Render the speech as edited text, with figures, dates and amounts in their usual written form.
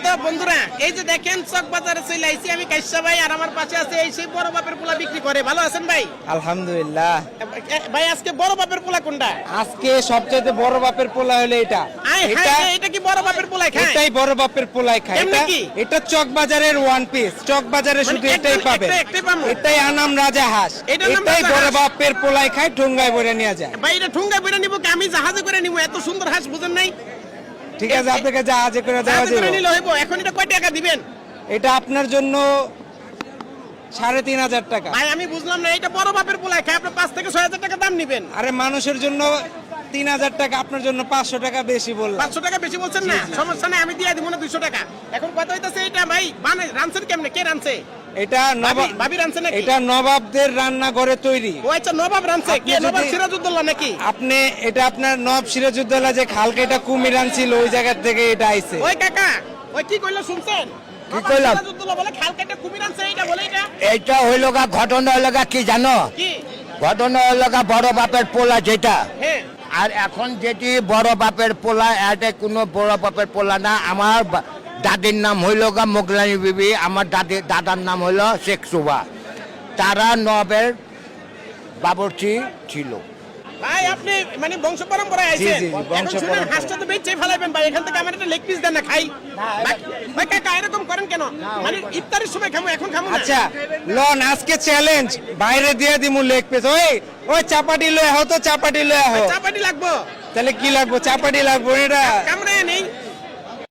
তো বন্ধুরা, এই যে দেখেন চক বাজারে চলে আইছি আমি, কাইসা ভাই আর আমার পাশে আছে এই সেই বড় বাপের পোলা বিক্রি করে। ভালো আছেন ভাই? আলহামদুলিল্লাহ। ভাই আজকে বড় বাপের পোলা কোনটা? আজকে সবচেয়ে বড় বাপের পোলা হলো এটা। এটা কি বড় বাপের পোলাই খায়? এটাই বড় বাপের পোলাই খায়। এটা চক বাজারের ওয়ান পিস, চক বাজারে শুধু এটাই পাবেন। এটাই আনাম রাজা হাঁস, এটাই বড় বাপের পোলাই খায়। ঠুঙ্গায় ভরে নিয়ে যায়। ভাই এটা ঠুঙ্গায় ভরে নিব কি আমি জাহাজে করে নিব? এত সুন্দর হাঁস বুঝেন নাই? ঠিক আছে, আপনাকে জাহাজে করে দেওয়া যাবে। এখন এটা কয় টাকা দিবেন? এটা আপনার জন্য 3,500 টাকা। ভাই আমি বুঝলাম না, এটা বড় বাপের পোলাই খায়, আপনি 5 থেকে 6,000 টাকা দাম নিবেন। আরে মানুষের জন্য 3,000 টাকা, আপনার জন্য 500 টাকা বেশি বললাম। 500 টাকা বেশি বলছেন না, সমস্যা নাই, আমি দিয়ে দিব না 200 টাকা। এখন কথা হইতাছে এটা ভাই রানছেন কেমনে? কে রানছে? এটা নবাব, ভাবি রানছে নাকি? এটা নবাবদের রান্নাঘরে তৈরি। ও আচ্ছা, নবাব রানছে। কে নবাব? সিরাজউদ্দৌলা নাকি? আপনি এটা আপনার নবাব সিরাজউদ্দৌলা যে খালকে এটা কুমির আনছিল ওই জায়গা থেকে এটা আইছে। ওই কাকা, ওই কি কইলো শুনছেন? কি কইলাম? সিরাজউদ্দৌলা বলে খালকে একটা কুমির আনছে, এইটা বলে এটা। এইটা হইল গা ঘটনা হইল গা কি জানো? কি ঘটনা হইল গা বড় বাপের পোলা যেটা। হ্যাঁ, আর এখন যেটি বড় বাপের পোলা, এটা কোনো বড় বাপের পোলা না। আমার দাদির নাম হইল গা মোগলানি বিবি, আমার দাদার নাম হইল শেখ সুবা। তারা নবের বাবরচি ছিল। ভাই আপনি মানে বংশ পরম্পরায় আইছেন। জি, বংশ এখন শুনেন, পরম্পরা। হাঁসটা তো বেচে ফেলাইবেন ভাই, এখান থেকে আমার একটা লেগ পিস দেন না খাই। ভাই কাকা এরকম করেন কেন? মানে ইফতারের সময় খামু, এখন খামু না। আচ্ছা লন, আজকে চ্যালেঞ্জ, বাইরে দিয়ে দিমু লেগ পিস। ওই চাপাটি লয়ে আহো তো, চাপাটি লয়ে আহো। চাপাটি লাগবো? তাহলে কি লাগবো? চাপাটি লাগবো। এটা কামড়ায় নেই।